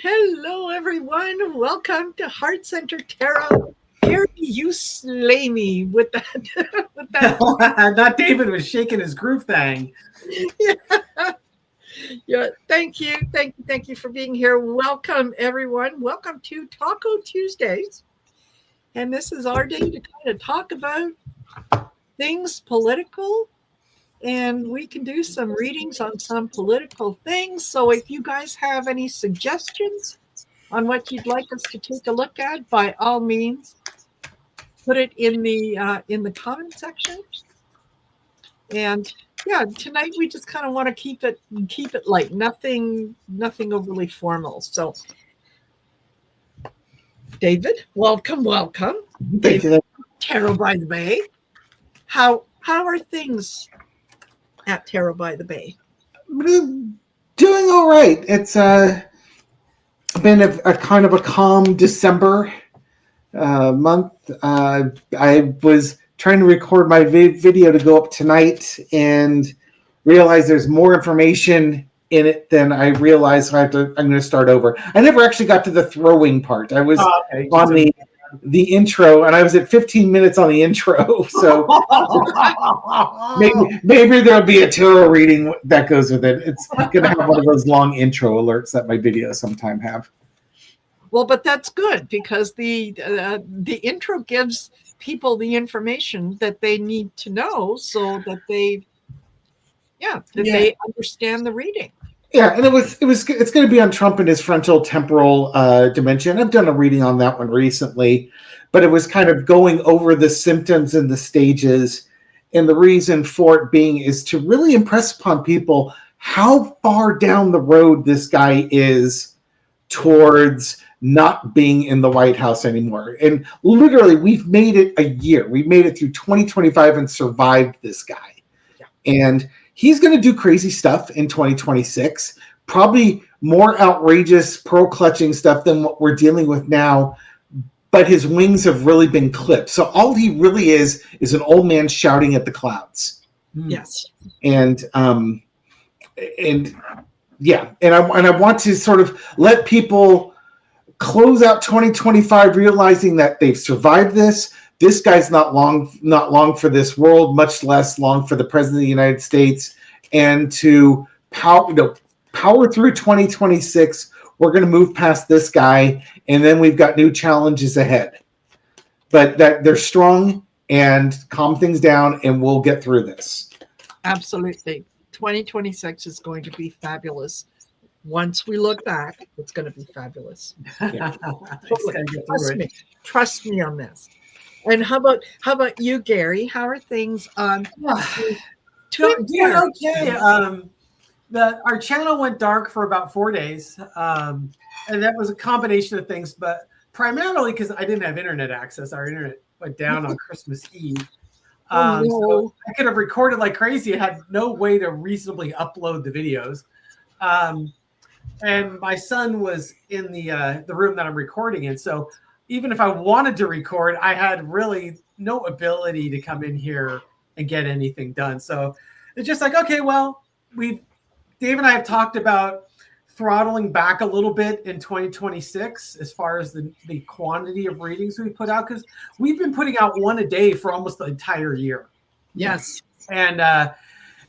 Hello, everyone. Welcome to Heart Center Tarot. Gary, you slay me with that. with that. Not David was shaking his groove thing. Yeah. Thank you for being here. Welcome, everyone. Welcome to Taco Tuesdays. And this is our day to kind of talk about things political. And we can do some readings on some political things. So if you guys have any suggestions on what you'd like us to take a look at, by all means, put it in the comment section. And yeah, tonight we just kind of want to keep it light, nothing overly formal. So, David, welcome. Thank you. Tarot by the Bay. How are things at Tarot by the Bay? Doing all right. It's been a kind of a calm December month. I was trying to record my video to go up tonight and realized there's more information in it than I realized. So I'm going to start over. I never actually got to the throwing part. I was on the intro, and I was at 15 minutes on the intro. So maybe there'll be a tarot reading that goes with it. It's going to have one of those long intro alerts that my videos sometimes have. Well, but that's good because the intro gives people the information that they need to know so that they understand the reading. Yeah, and it's going to be on Trump and his frontal temporal dimension. I've done a reading on that one recently, but it was kind of going over the symptoms and the stages. And the reason for it being is to really impress upon people how far down the road this guy is towards not being in the White House anymore. And literally, we've made it a year. We made it through 2025 and survived this guy. Yeah. And he's going to do crazy stuff in 2026, probably more outrageous pearl-clutching stuff than what we're dealing with now, but his wings have really been clipped. So all he really is an old man shouting at the clouds. Yes. And I want to sort of let people close out 2025 realizing that they've survived this. This guy's not long for this world, much less long for the president of the United States. And to power through 2026, we're going to move past this guy, and then we've got new challenges ahead. But that they're strong and calm things down, and we'll get through this. Absolutely. 2026 is going to be fabulous. Once we look back, it's going to be fabulous. Yeah. Trust me on this. And how about you, Gary? How are things on? Doing okay. Our channel went dark for about 4 days, and that was a combination of things, but primarily because I didn't have internet access. Our internet went down on Christmas Eve. So I could have recorded like crazy. I had no way to reasonably upload the videos. And my son was in the room that I'm recording in. So even if I wanted to record, I had really no ability to come in here and get anything done. So it's just like, okay, well, Dave and I have talked about throttling back a little bit in 2026 as far as the quantity of readings we put out, because we've been putting out one a day for almost the entire year. Yes. And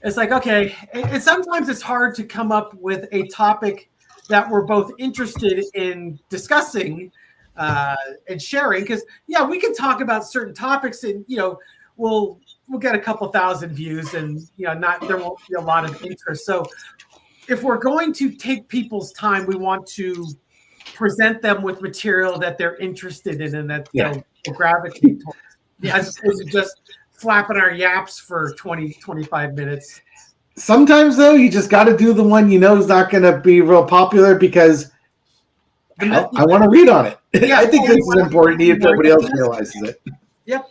it's like, okay, and sometimes it's hard to come up with a topic that we're both interested in discussing and sharing, because we can talk about certain topics and we'll get a couple thousand views and there won't be a lot of interest. So if we're going to take people's time, we want to present them with material that they're interested in and that they'll gravitate towards, as opposed to just flapping our yaps for 20-25 minutes. Sometimes, though, you just got to do the one is not going to be real popular because I want to read on it. Yeah, I think this is important if nobody else realizes it. Yep.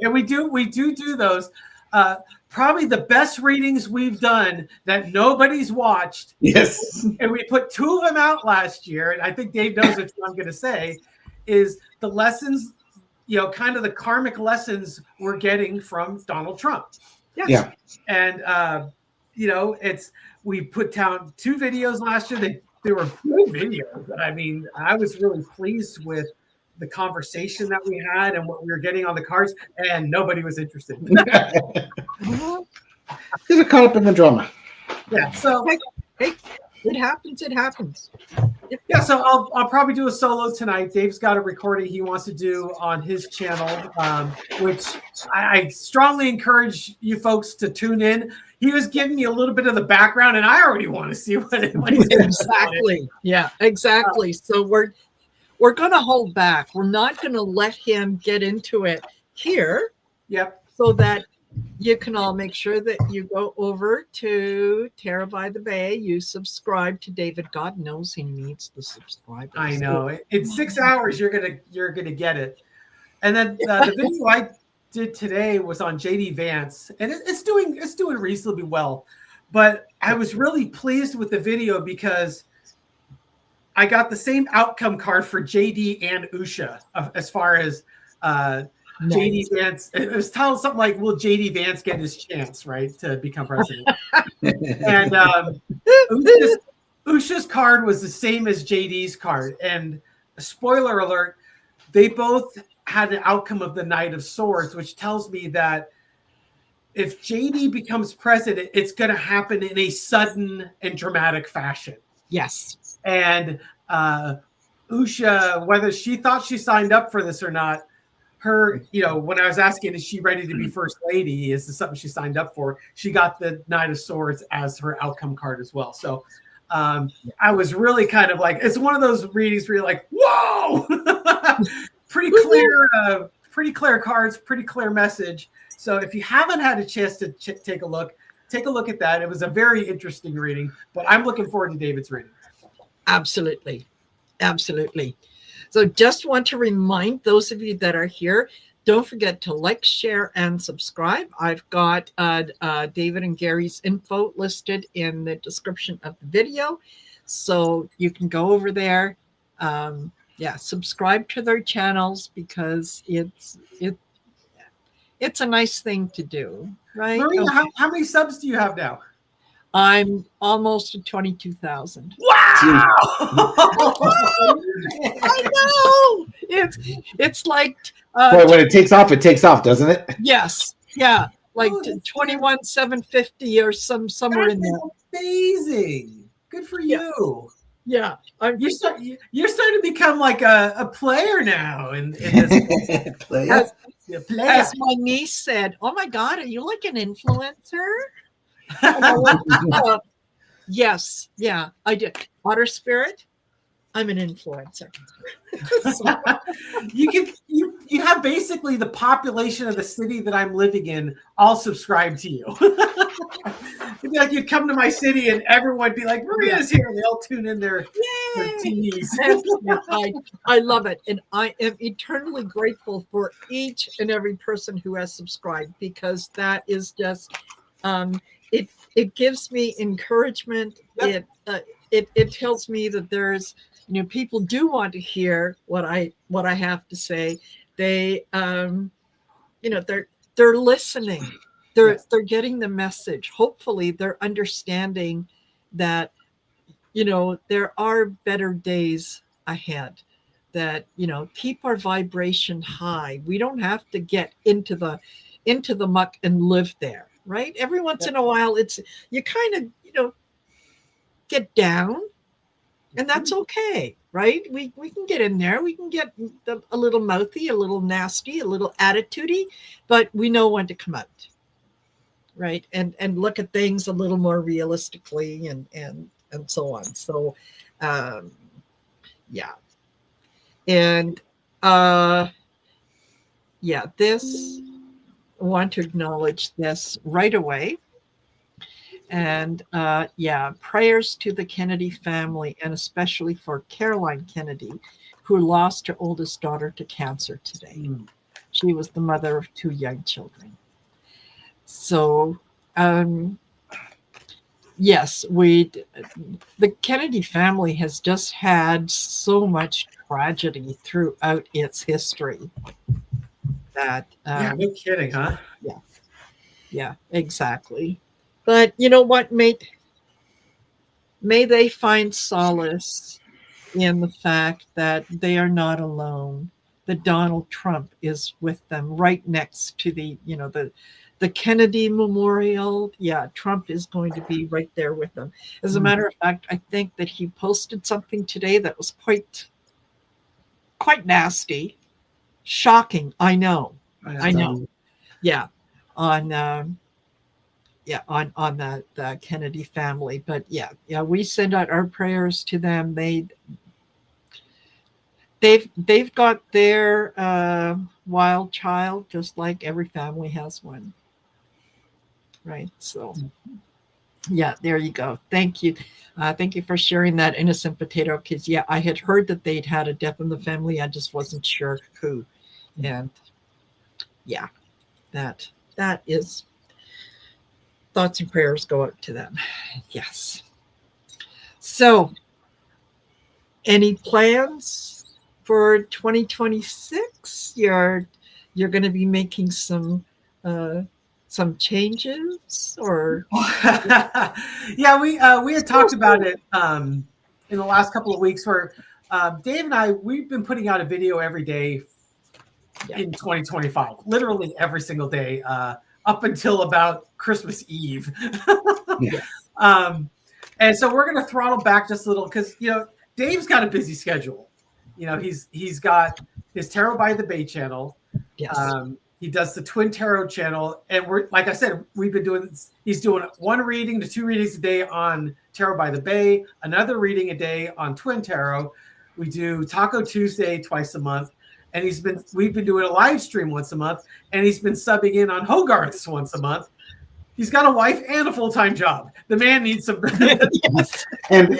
And we do those. Probably the best readings we've done that nobody's watched. Yes. And we put 2 of them out last year, and I think Dave knows what I'm going to say, is the lessons, kind of the karmic lessons we're getting from Donald Trump. Yes. Yeah. And we put down 2 videos last year. They they were good videos. I mean, I was really pleased with the conversation that we had and what we were getting on the cards, and nobody was interested. Mhm. They're caught up in the drama. Yeah, so Hey, it happens. It happens. yeah, so I'll probably do a solo tonight. Dave's got a recording he wants to do on his channel, which I strongly encourage you folks to tune in. He was giving me a little bit of the background, and I already want to see what he's Exactly. Yeah, exactly. So we're going to hold back. We're not going to let him get into it here. Yep. So that you can all make sure that you go over to Terra by the Bay. You subscribe to David. God knows he needs the subscribers. I know. In 6 hours, you're gonna get it. And then the video I did today was on JD Vance, and it's doing reasonably well. But I was really pleased with the video because I got the same outcome card for JD and Usha as far as JD Vance. It was titled something like, "Will JD Vance get his chance, right, to become president?" And Usha's card was the same as JD's card. And spoiler alert, they both had an outcome of the Knight of Swords, which tells me that if JD becomes president, it's going to happen in a sudden and dramatic fashion. Yes. And Usha, whether she thought she signed up for this or not, her, when I was asking, is she ready to be first lady? Is this something she signed up for? She got the Knight of Swords as her outcome card as well. So I was really kind of like, it's one of those readings where you're like, whoa, pretty clear cards, pretty clear message. So if you haven't had a chance to take a look at that. It was a very interesting reading, but I'm looking forward to David's reading. Absolutely. Absolutely. So just want to remind those of you that are here, don't forget to like, share, and subscribe. I've got David and Gary's info listed in the description of the video. So you can go over there. Subscribe to their channels because it's a nice thing to do, right? Marina, how many subs do you have now? I'm almost at 22,000. Wow! I know. It's like Boy, when it takes off, doesn't it? Yes. Yeah. Like 21,750 or somewhere in there. Amazing. Good for you. Yeah. You're starting to become like a player now in this. As my niece said, "Oh my God, are you like an influencer?" Yes, yeah, I did. Otter Spirit, I'm an influencer. You have basically the population of the city that I'm living in all subscribe to you. It'd be like you'd come to my city and everyone would be like, Marina's here, and they all tune in their TVs. I love it. And I am eternally grateful for each and every person who has subscribed, because that is just it gives me encouragement. Yep. It tells me that there's people do want to hear what I have to say. They they're listening. They're getting the message. Hopefully they're understanding that there are better days ahead, that keep our vibration high. We don't have to get into the muck and live there, right? Every once in a while you kind of get down, and that's okay, right? We can get in there. We can get a little mouthy, a little nasty, a little attitudey, but we know when to come out, right? And look at things a little more realistically and so on. So this, I want to acknowledge this right away. And prayers to the Kennedy family, and especially for Caroline Kennedy, who lost her oldest daughter to cancer today. She was the mother of 2 young children. So yes, the Kennedy family has just had so much tragedy throughout its history that no kidding, huh? Yeah, exactly. But you know what, mate? may they find solace in the fact that they are not alone, that Donald Trump is with them right next to the Kennedy Memorial. Yeah, Trump is going to be right there with them. As a matter of fact, I think that he posted something today that was quite nasty, shocking. I know. Yeah, on on the Kennedy family. But yeah, we send out our prayers to them. They've got their wild child, just like every family has one, right? So yeah, there you go. Thank you. Thank you for sharing that, Innocent Potato Kids. Yeah, I had heard that they'd had a death in the family. I just wasn't sure who. And yeah, that is, thoughts and prayers go out to them. Yes. So, any plans for 2026? You're going to be making some changes, or yeah, we had talked about it in the last couple of weeks, where Dave and I, we've been putting out a video every day in 2025, literally every single day, up until about Christmas Eve. And so we're going to throttle back just a little, because Dave's got a busy schedule. He's got his Tarot by the Bay channel. Yes. He does the Twin Tarot channel, and we're, like I said, we've been doing. He's doing 1 reading to 2 readings a day on Tarot by the Bay, another reading a day on Twin Tarot. We do Taco Tuesday twice a month, and we've been doing a live stream once a month, and he's been subbing in on Hogarth's once a month. He's got a wife and a full-time job. The man needs some. Yes. And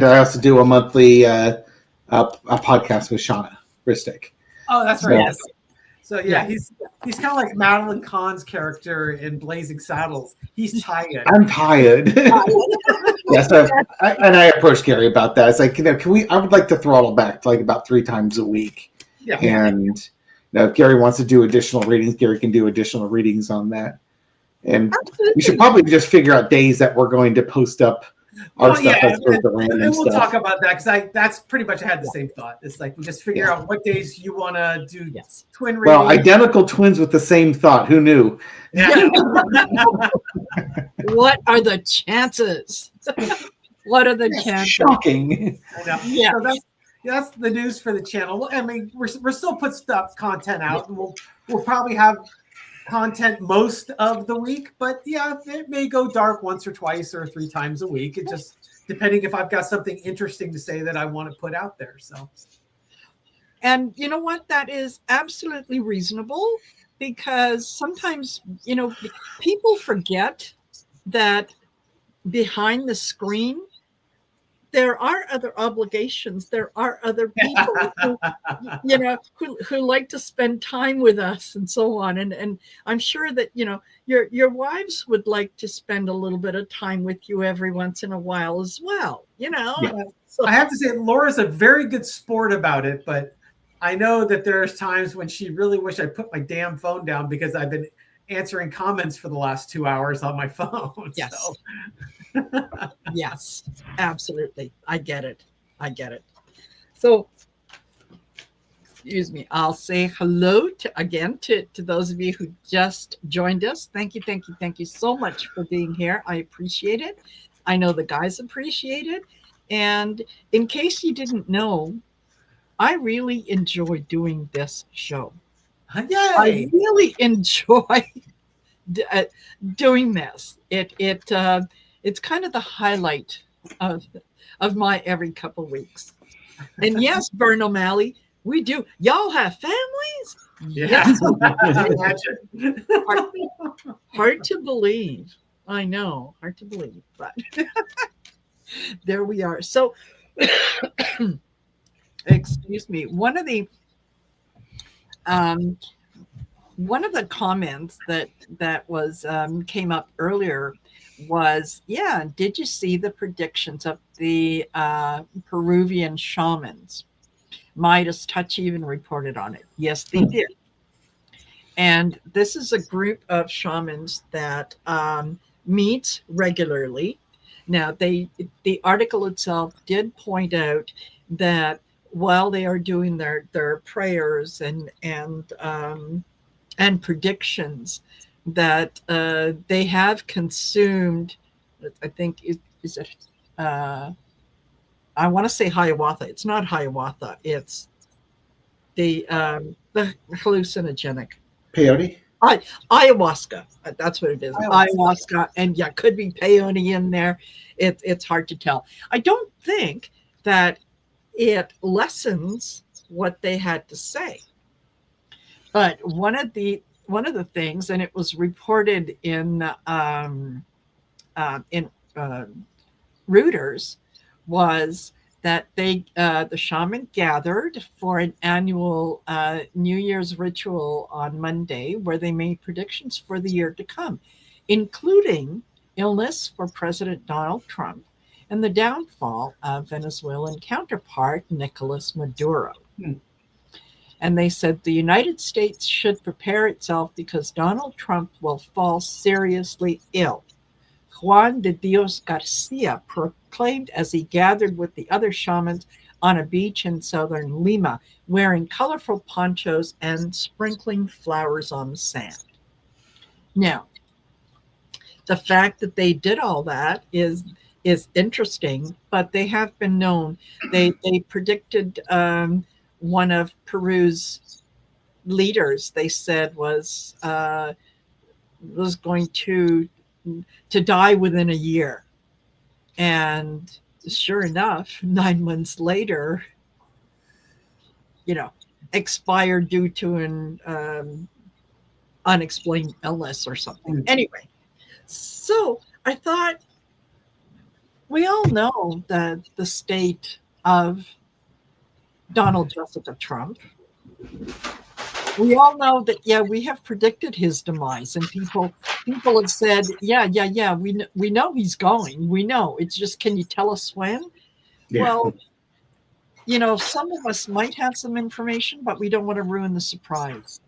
I also do a monthly a podcast with Shauna Ristic. Oh, that's right. Yes. So yeah, he's kind of like Madeline Kahn's character in Blazing Saddles. He's tired. I'm tired. Yeah, so I approached Gary about that. It's like, I would like to throttle back to like about 3 times a week. Yeah. And if Gary wants to do additional readings, Gary can do additional readings on that. And we should probably just figure out days that we're going to post up our stuff as opposed to random and we'll stuff. talk about that, because that's pretty much, I had the same thought. It's like, we just figure out what days you want to do twin readings. Well, identical twins with the same thought. Who knew? Yeah. What are the chances? What are the chances? Shocking. I know. Yeah. So that's the news for the channel. I mean, we're still put content out, and we'll probably have content most of the week, but yeah, it may go dark once or twice or 3 times a week. It just depending if I've got something interesting to say that I want to put out there. So, and you know what? That is absolutely reasonable, because sometimes people forget that behind the screen there are other obligations. There are other people who like to spend time with us and so on. And I'm sure that, your wives would like to spend a little bit of time with you every once in a while as well, Yeah. So, I have to say, Laura's a very good sport about it, but I know that there's times when she really wish I put my damn phone down, because I've been answering comments for the last 2 hours on my phone. Yes. So. Yes, absolutely. I get it. So, excuse me, I'll say hello again to those of you who just joined us. Thank you so much for being here. I appreciate it. I know the guys appreciate it. And in case you didn't know, I really enjoy doing this show. Yay! I really enjoy doing this. It's kind of the highlight of my every couple of weeks. And yes, Vern O'Malley, we do. Y'all have families? Yeah. Hard to believe. I know, hard to believe, but there we are. So, excuse me. One of the comments that was came up earlier was, did you see the predictions of the Peruvian shamans? Midas Touch even reported on it. Yes, they did. And this is a group of shamans that meet regularly. Now, the article itself did point out that while they are doing their prayers and predictions, that they have consumed, I think, is it, I want to say Hiawatha. It's not Hiawatha. It's the hallucinogenic. Peyote? Ayahuasca. That's what it is. Ayahuasca. Ayahuasca. And yeah, could be peyote in there. It's hard to tell. I don't think that it lessens what they had to say. But one of the things, and it was reported in Reuters, was that the shaman gathered for an annual New Year's ritual on Monday, where they made predictions for the year to come, including illness for President Donald Trump and the downfall of Venezuelan counterpart Nicolas Maduro. And they said the United States should prepare itself because Donald Trump will fall seriously ill. Juan de Dios Garcia proclaimed as he gathered with the other shamans on a beach in southern Lima, wearing colorful ponchos and sprinkling flowers on the sand. Now, the fact that they did all that is interesting, but they have been known. They predicted one of Peru's leaders, they said, was going to die within a year. And sure enough, 9 months later, expired due to an unexplained illness or something. Anyway, so I thought, we all know that the state of Donald Jessica Trump. We all know that, we have predicted his demise, and people have said, we know he's going. We know. It's just, can you tell us when? Yeah. Well, some of us might have some information, but we don't want to ruin the surprise.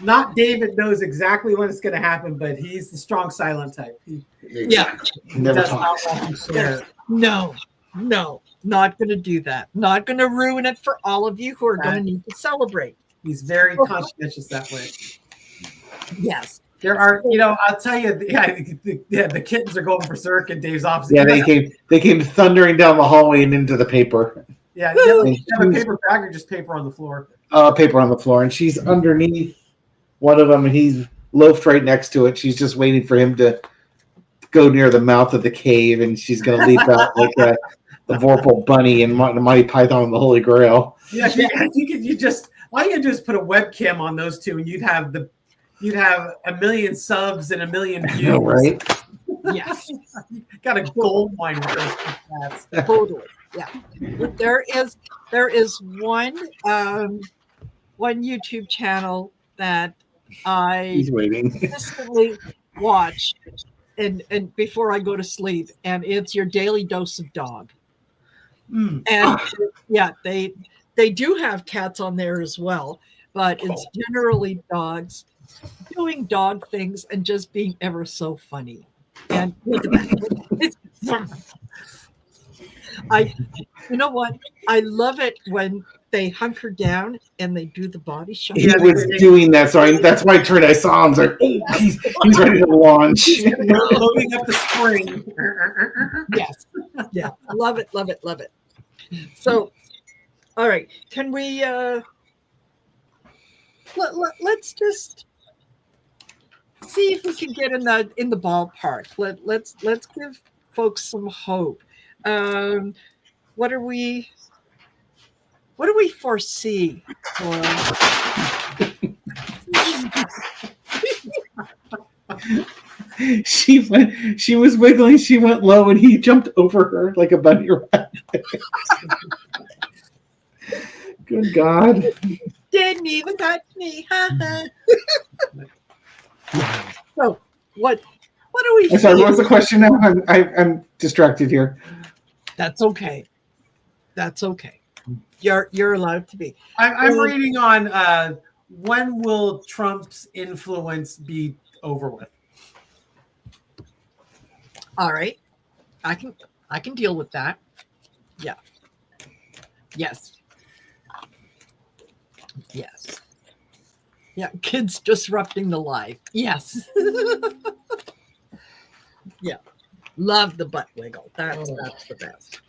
Not David knows exactly when it's going to happen, but he's the strong silent type. He never talks. No, not going to do that. Not going to ruin it for all of you who are going to need to celebrate. He's very conscientious that way. Yes. There are, I'll tell you, the kittens are going berserk in Dave's office. Yeah, they came thundering down the hallway and into the paper. Yeah, you have a paper bag or just paper on the floor? Paper on the floor, and she's underneath one of them, and he's loafed right next to it. She's just waiting for him to go near the mouth of the cave, and she's going to leap out like the Vorpal Bunny and the Mighty Python and the Holy Grail. Yeah, all you can do is put a webcam on those two, and you'd have 1 million subs and 1 million views. Know, right? Yes. You got a gold mine with those cats. Totally. Yeah. There is one YouTube channel that I consistently watch and before I go to sleep, and it's Your Daily Dose of Dog. And they do have cats on there as well, but it's generally dogs doing dog things and just being ever so funny. And look at that. You know what? I love it when they hunker down and they do the body shot. He was doing that, so that's why I turned. I saw him. I was like, oh, he's ready to launch. Loading up the spring. Yes. Yeah. Love it. So, all right. Can we let's just see if we can get in the ballpark. Let's give folks some hope. What do we foresee for she was wiggling, she went low, and he jumped over her like a bunny rabbit. Good God. Didn't even touch me. So what do we I'm sorry, what's the question now? I'm distracted here. That's okay. You're allowed to be. I'm reading on when will Trump's influence be over with? All right. I can deal with that. Yeah. Yes. Yes. Yeah. Kids disrupting the life. Yes. Yeah. Love the butt wiggle. That's the best.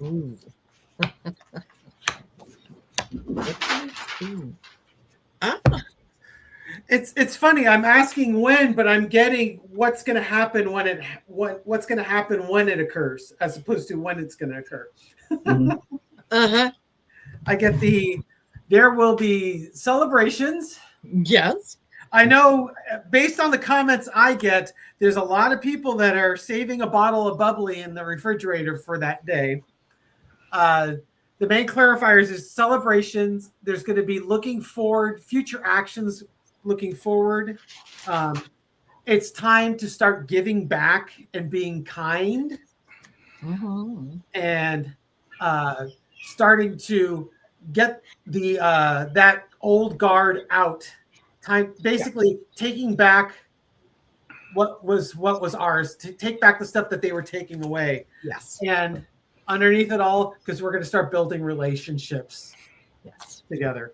Ooh. Ooh. Ah, It's funny. I'm asking when, but I'm getting what's going to happen when what's going to happen when it occurs, as opposed to when it's going to occur. Mhm. uh-huh. I get there will be celebrations. Yes. I know, based on the comments I get, there's a lot of people that are saving a bottle of bubbly in the refrigerator for that day. The main clarifiers is celebrations. There's going to be looking forward, future actions looking forward. It's time to start giving back and being kind, and starting to get the that old guard out. Time, basically taking back what was ours, to take back the stuff that they were taking away. Yes. And underneath it all, because we're going to start building relationships together.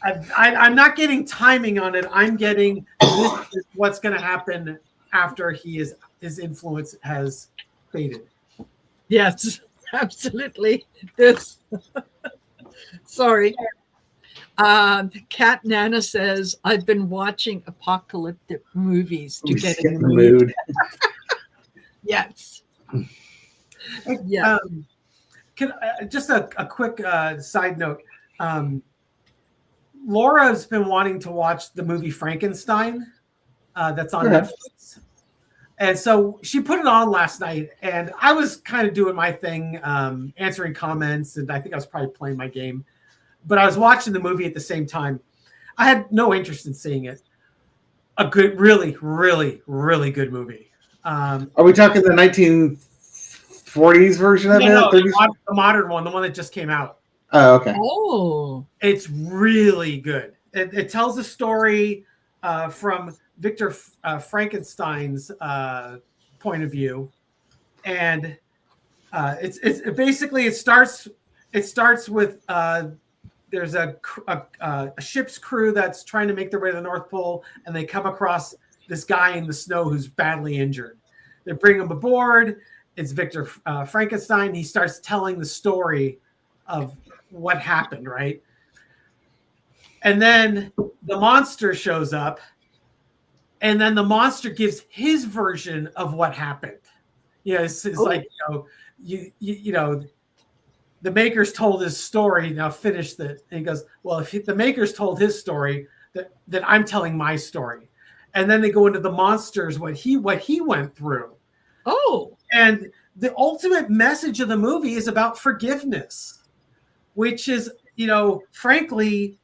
I'm not getting timing on it. I'm getting this is what's going to happen after his influence has faded. Yes, absolutely. This. Sorry. Kat Nana says, I've been watching apocalyptic movies to get in the mood. Yes. Yeah. Just a quick side note. Laura's been wanting to watch the movie Frankenstein that's on Netflix. And so she put it on last night, and I was kind of doing my thing, answering comments, and I think I was probably playing my game. But I was watching the movie at the same time. I had no interest in seeing it. A good, really, really, really good movie. Are we talking the 1940s version of it? No, the modern one, the one that just came out. Oh, okay. Oh. It's really good. It tells a story from Victor Frankenstein's point of view, and it basically starts with there's a ship's crew that's trying to make their way to the North Pole, and they come across this guy in the snow who's badly injured. They bring him aboard. It's Victor Frankenstein. He starts telling the story of what happened, right? And then the monster shows up, and then the monster gives his version of what happened. Yeah, it's like, you know, the makers told his story. Now finish that. And he goes, well, if the makers told his story, that I'm telling my story. And then they go into the monsters, what he went through. Oh. And the ultimate message of the movie is about forgiveness, which is, frankly,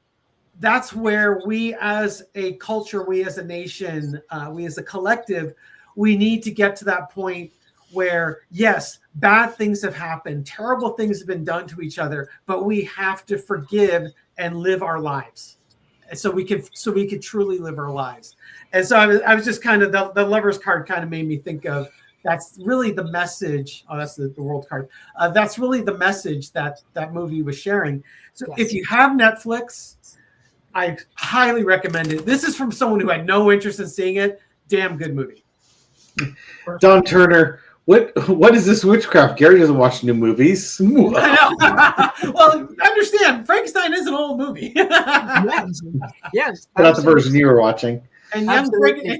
that's where we as a culture, we as a nation, we as a collective, we need to get to that point where, yes, bad things have happened, terrible things have been done to each other, but we have to forgive and live our lives, so we can truly live our lives. And so I was just kind of, the Lover's card kind of made me think of, that's really the message. Oh, that's the world card. That's really the message that movie was sharing. So if you have Netflix, I highly recommend it. This is from someone who had no interest in seeing it. Damn good movie. Don Turner, what is this witchcraft? Gary doesn't watch new movies. I know. Well, understand, Frankenstein is an old movie. Yes. But not the version you were watching. And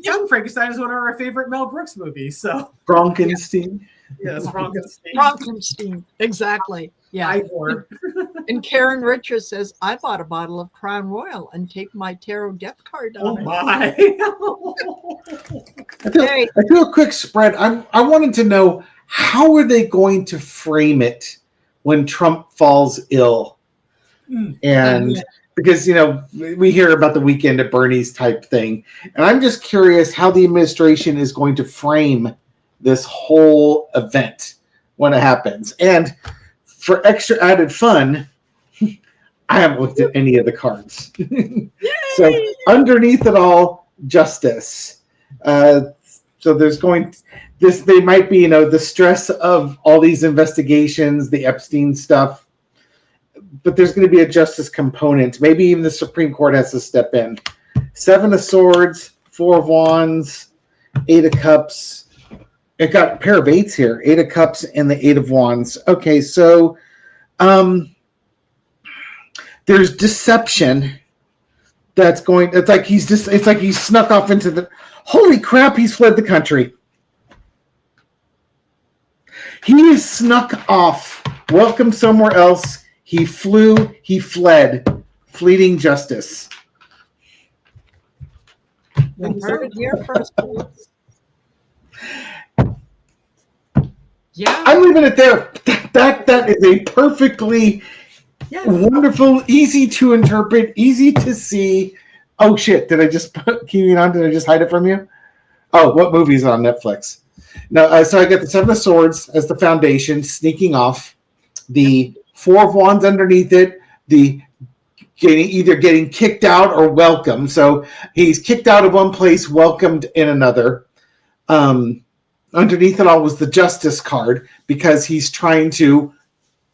Young Frankenstein is one of our favorite Mel Brooks movies. So Frankenstein. Yes, Frankenstein. Frankenstein. Exactly. Yeah. And Karen Richards says, I bought a bottle of Crown Royal and take my tarot death card on it. My. I do a quick spread. I wanted to know, how are they going to frame it when Trump falls ill? And because, we hear about the weekend at Bernie's type thing. And I'm just curious how the administration is going to frame this whole event when it happens. And for extra added fun, I haven't looked at any of the cards. So underneath it all, justice. So there's going this. They might be, the stress of all these investigations, the Epstein stuff, but there's going to be a justice component. Maybe even the Supreme Court has to step in. 7 of Swords, 4 of Wands, 8 of Cups. It got a pair of 8s here. 8 of Cups and the 8 of Wands. Okay, so there's deception that's going. It's like he's snuck off into the. Holy crap! He's fled the country. He is snuck off. Welcome somewhere else. He flew. He fled. Fleeting justice. You heard it here first, folks. Yeah, I'm leaving it there. That is a perfectly wonderful, easy to interpret, easy to see. Oh shit! Did I just Did I just hide it from you? Oh, what movie is on Netflix? No, so I got the 7 of Swords as the foundation, sneaking off. The 4 of Wands underneath it. The either getting kicked out or welcomed. So he's kicked out of one place, welcomed in another. Underneath it all was the Justice card because he's trying to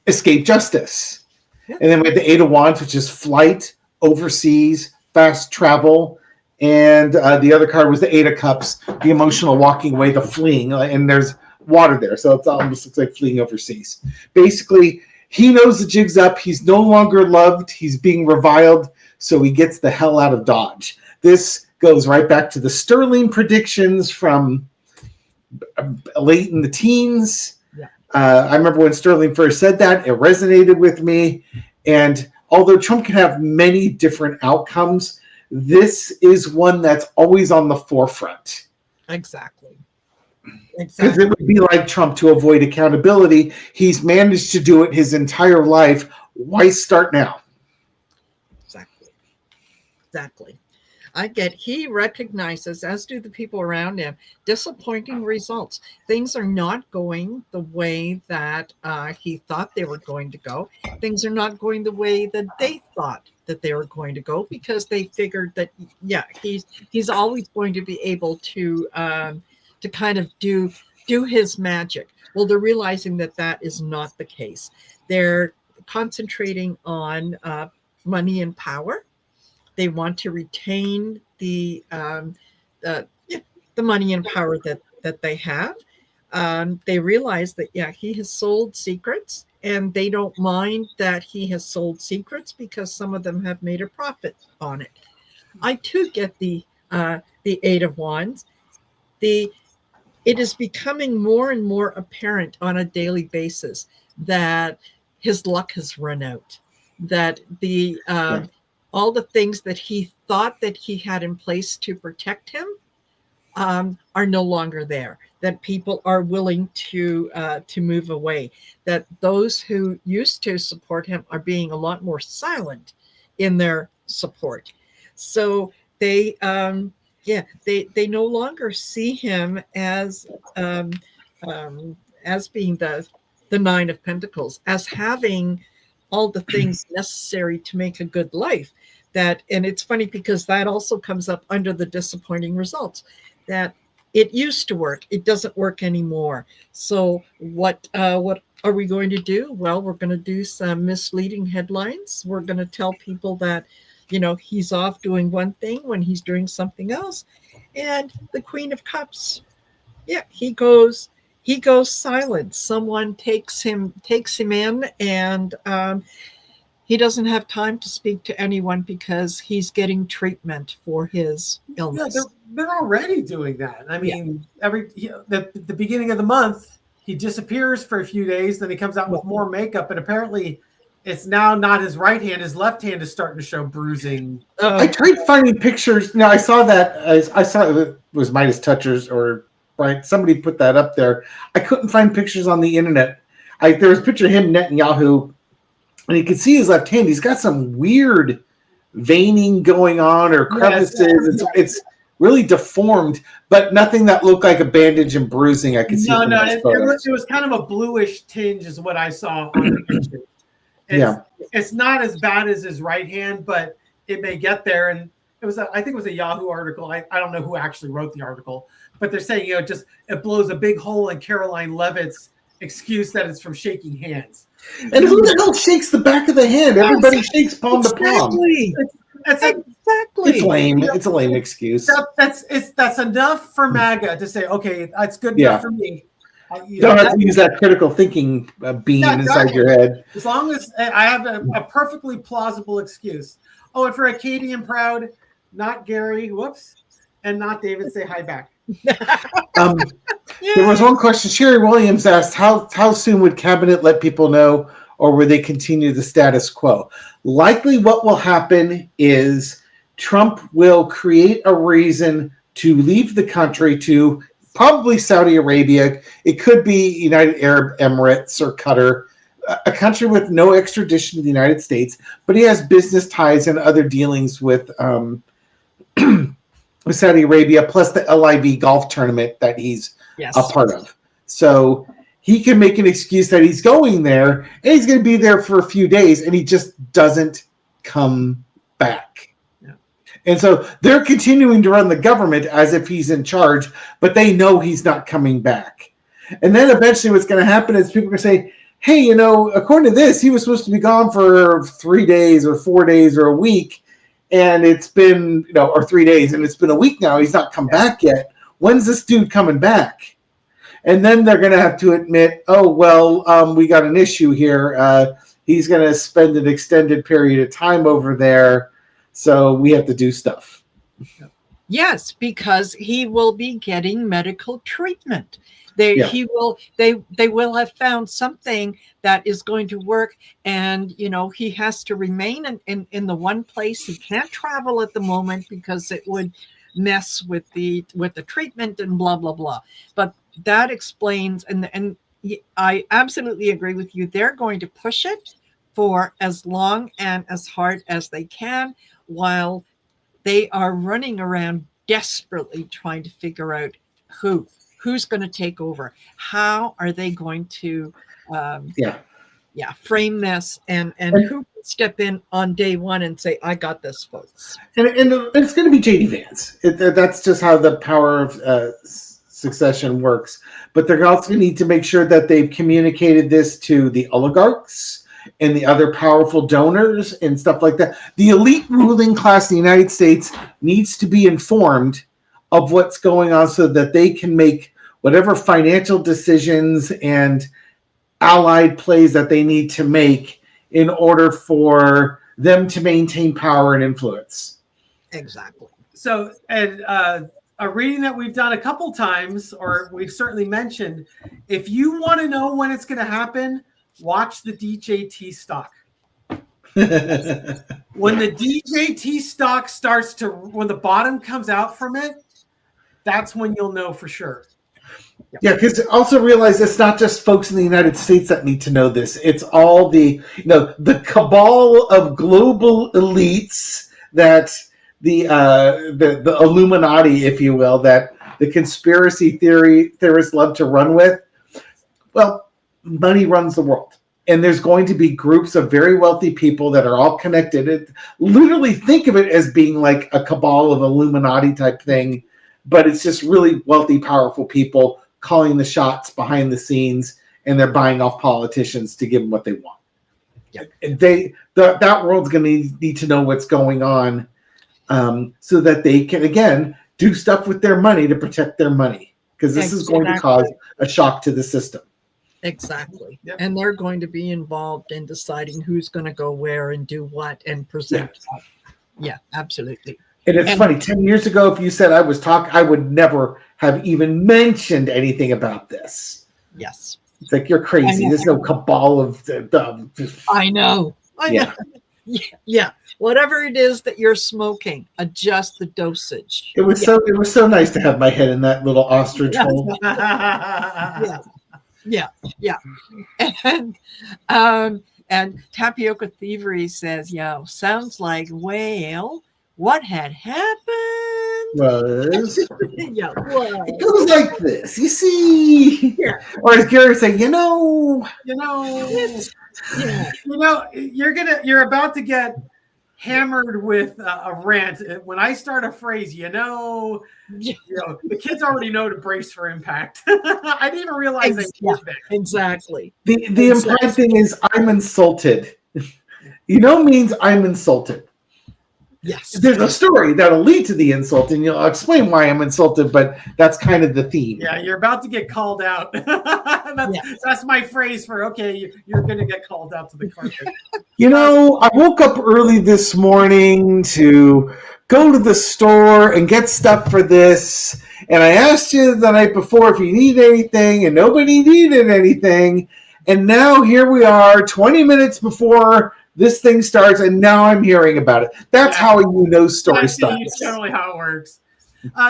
escape justice. Yeah. And then we had the 8 of Wands, which is flight, overseas, fast travel. And the other card was the 8 of Cups, the emotional walking away, the fleeing. And there's water there, so it almost looks like fleeing overseas. Basically, he knows the jig's up. He's no longer loved. He's being reviled, so he gets the hell out of Dodge. This goes right back to the Sterling predictions from late in the teens. Yeah. I remember when Sterling first said that, it resonated with me. And although Trump can have many different outcomes, this is one that's always on the forefront. Exactly. Because it would be like Trump to avoid accountability. He's managed to do it his entire life. Why start now? Exactly. He recognizes, as do the people around him, disappointing results. Things are not going the way that he thought they were going to go. Things are not going the way that they thought that they were going to go because they figured that, he's always going to be able to kind of do his magic. Well, they're realizing that is not the case. They're concentrating on money and power. They want to retain the money and power that they have. They realize that, he has sold secrets, and they don't mind that he has sold secrets because some of them have made a profit on it. I too get the 8 of Wands. It is becoming more and more apparent on a daily basis that his luck has run out, that all the things that he thought that he had in place to protect him are no longer there, that people are willing to move away, that those who used to support him are being a lot more silent in their support. So they no longer see him as being the 9 of Pentacles, as having all the things necessary to make a good life. And it's funny because that also comes up under the disappointing results, that it used to work. It doesn't work anymore. So what are we going to do? Well, we're going to do some misleading headlines. We're going to tell people that, he's off doing one thing when he's doing something else. And the Queen of Cups, he goes silent. Someone takes him in, and he doesn't have time to speak to anyone because he's getting treatment for his illness. Yeah, they're already doing that. I mean, the beginning of the month, he disappears for a few days, then he comes out with more makeup, and apparently it's now not his right hand. His left hand is starting to show bruising. I tried finding pictures. Now, I saw that. I saw it was Midas Touchers or right. Somebody put that up there. I couldn't find pictures on the internet. There was a picture of him, Netanyahu, and you can see his left hand. He's got some weird veining going on or crevices. It's really deformed, but nothing that looked like a bandage and bruising. I could see. It was kind of a bluish tinge, is what I saw on the picture. It's not as bad as his right hand, but it may get there. And I think it was a Yahoo article. I don't know who actually wrote the article, but they're saying, it blows a big hole in Caroline Leavitt's excuse that it's from shaking hands. And who the hell shakes the back of the hand? Everybody shakes palm to palm. Exactly. It's lame. It's a lame excuse. That's enough for MAGA to say, okay, that's good enough for me. You don't have to use that critical thinking beam inside your head. As long as I have a perfectly plausible excuse. Oh, and for Acadian Proud, not Gary, whoops, and not David, say hi back. There was one question. Sherry Williams asked, how soon would Cabinet let people know, or will they continue the status quo? Likely what will happen is Trump will create a reason to leave the country to probably Saudi Arabia. It could be United Arab Emirates or Qatar, a country with no extradition to the United States, but he has business ties and other dealings with Saudi Arabia, plus the LIV golf tournament that he's a part of. So he can make an excuse that he's going there, and he's going to be there for a few days, and he just doesn't come back. Yeah. And so they're continuing to run the government as if he's in charge, but they know he's not coming back. And then eventually what's going to happen is people are going to say, hey, according to this, he was supposed to be gone for 3 days or 4 days or a week, and it's been, or 3 days, and it's been a week now. He's not come back yet. When's this dude coming back? And then they're going to have to admit, we got an issue here. He's going to spend an extended period of time over there, so we have to do stuff. Yes, because he will be getting medical treatment. They will have found something that is going to work, and he has to remain in the one place. He can't travel at the moment because it would mess with the treatment and blah blah blah. But that explains, and I absolutely agree with you. They're going to push it for as long and as hard as they can, while they are running around desperately trying to figure out who's going to take over. How are they going to frame this, and who can step in on day one and say, I got this, folks. And it's going to be JD Vance. That's just how the power of succession works. But they're also going to need to make sure that they've communicated this to the oligarchs and the other powerful donors and stuff like that. The elite ruling class in the United States needs to be informed of what's going on so that they can make whatever financial decisions and allied plays that they need to make in order for them to maintain power and influence. Exactly. So, and a reading that we've done a couple times, or we've certainly mentioned, if you want to know when it's going to happen, watch the DJT stock. When the DJT stock starts to, when the bottom comes out from it, that's when you'll know for sure. Yeah, because also realize it's not just folks in the United States that need to know this. It's all the the cabal of global elites that the Illuminati, if you will, that the conspiracy theorists love to run with. Well, money runs the world. And there's going to be groups of very wealthy people that are all connected. Literally think of it as being like a cabal of Illuminati type thing, but it's just really wealthy, powerful people calling the shots behind the scenes, and they're buying off politicians to give them what they want. Yeah. And that world's going to need to know what's going on, so that they can, again, do stuff with their money to protect their money, because this is going to cause a shock to the system. Exactly. Yep. And they're going to be involved in deciding who's going to go where and do what and present. Yeah, absolutely. And it's funny, 10 years ago, if you said I would never have even mentioned anything about this. Yes. It's like, you're crazy. There's no cabal of... I know. Yeah. Yeah. Whatever it is that you're smoking, adjust the dosage. It was so nice to have my head in that little ostrich hole. Yeah. And Tapioca Thievery says, sounds like whale. What had happened was it goes like this, you see. Or as Gary say, you're about to get hammered with a rant. When I start a phrase, the kids already know to brace for impact. I didn't even realize they did that. Exactly. The implied thing is I'm insulted. Means I'm insulted. Yes. There's a story that'll lead to the insult, and you'll explain why I'm insulted, but that's kind of the theme. Yeah, you're about to get called out. That's my phrase for, okay, you're going to get called out to the carpet. I woke up early this morning to go to the store and get stuff for this, and I asked you the night before if you need anything, and nobody needed anything, and now here we are 20 minutes before this thing starts, and now I'm hearing about it. That's how story starts. That's generally how it works.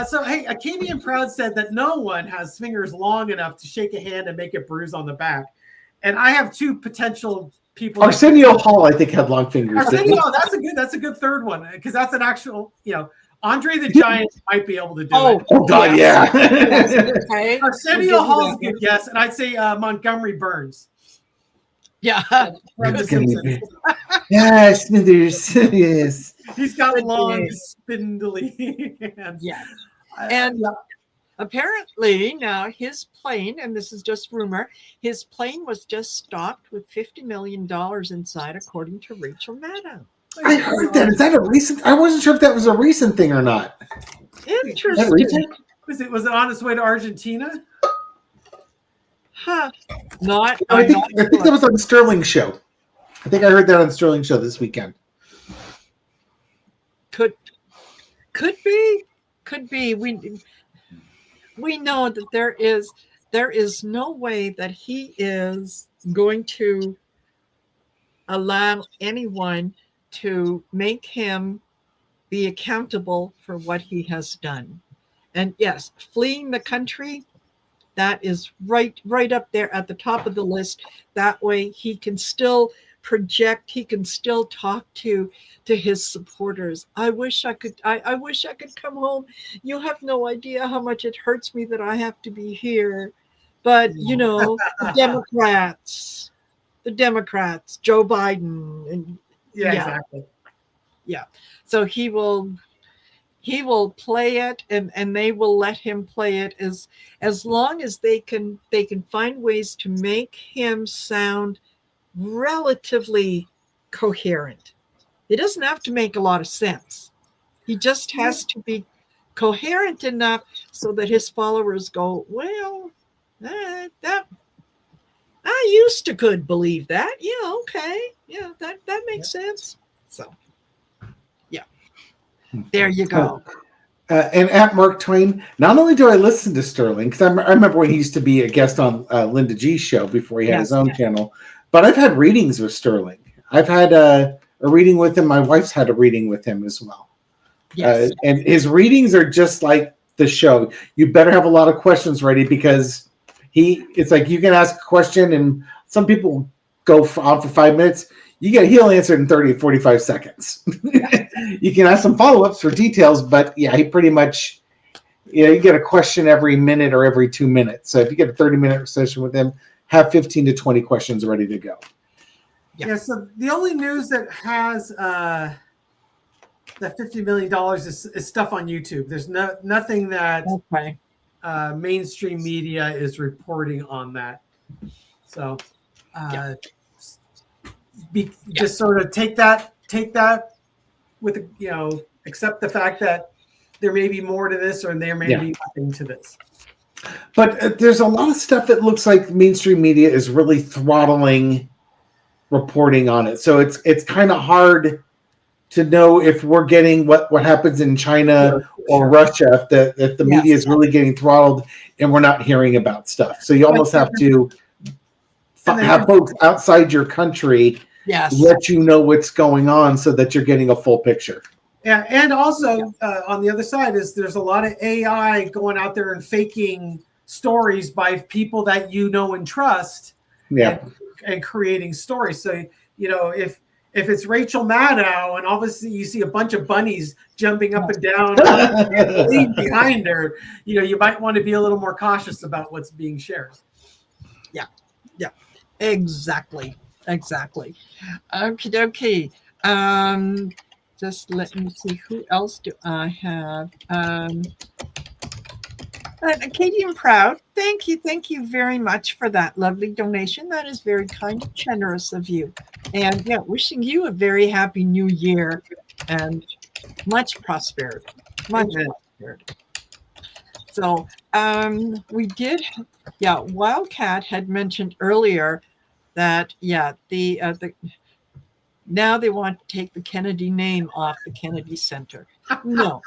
So, hey, Acadian Proud said that no one has fingers long enough to shake a hand and make it bruise on the back. And I have two potential people. Arsenio Hall, I think, had long fingers. Arsenio, that's a good third one, because that's an actual, Andre the Giant might be able to do it. Oh, God, yeah. Okay. Arsenio Hall's a good guess, and I'd say Montgomery Burns. Yeah. Yes, Smithers. Yes. He's got long, spindly hands. Yeah. And apparently now his plane, and this is just rumor, his plane was just stocked with $50 million inside, according to Rachel Maddow. I heard that. Is that a recent? I wasn't sure if that was a recent thing or not. Interesting. Was it on its way to Argentina? Huh. Not. I think that was on Sterling's show. I think I heard that on Sterling's show this weekend. Could be. We know that there is no way that he is going to allow anyone to make him be accountable for what he has done. And yes, fleeing the country, that is right up there at the top of the list. That way he can still project, he can still talk to his supporters. I wish I could come home. You have no idea how much it hurts me that I have to be here. But the Democrats, Joe Biden, and exactly. Yeah. So he will play it, and they will let him play it as long as they can find ways to make him sound relatively coherent. He doesn't have to make a lot of sense. He just has to be coherent enough so that his followers go, well, that I used to could believe that. Yeah, okay. Yeah, that makes sense. So there you go. And at Mark Twain, not only do I listen to Sterling, because I remember when he used to be a guest on Linda G's show before he had his own channel, but I've had readings with Sterling. I've had a reading with him. My wife's had a reading with him as well. Yes. And his readings are just like the show. You better have a lot of questions ready, because it's like you can ask a question and some people go on for 5 minutes. He'll answer it in 30 to 45 seconds. You can ask some follow-ups for details, but he pretty much, you get a question every minute or every 2 minutes. So if you get a 30-minute session with him, have 15 to 20 questions ready to go. Yeah, so the only news that has that $50 million is stuff on YouTube. There's nothing that mainstream media is reporting on that. So just sort of take that with, accept the fact that there may be more to this, or there may be nothing to this. But there's a lot of stuff that looks like mainstream media is really throttling reporting on it. So it's kind of hard to know if we're getting what happens in China or Russia, if the media is really getting throttled and we're not hearing about stuff. So you almost have to have folks outside your country let you know what's going on so that you're getting a full picture. Yeah, and also on the other side is there's a lot of AI going out there and faking stories by people that you know and trust, and creating stories. So if it's Rachel Maddow and obviously you see a bunch of bunnies jumping up and down behind her, you might want to be a little more cautious about what's being shared. Yeah, exactly. Okie dokie. just let me see, who else do I have? Katie and Proud, thank you very much for that lovely donation. That is very kind and generous of you. And yeah, wishing you a very happy new year and much prosperity. Much prosperity. So we did, Wildcat had mentioned earlier that, the now they want to take the Kennedy name off the Kennedy Center. No.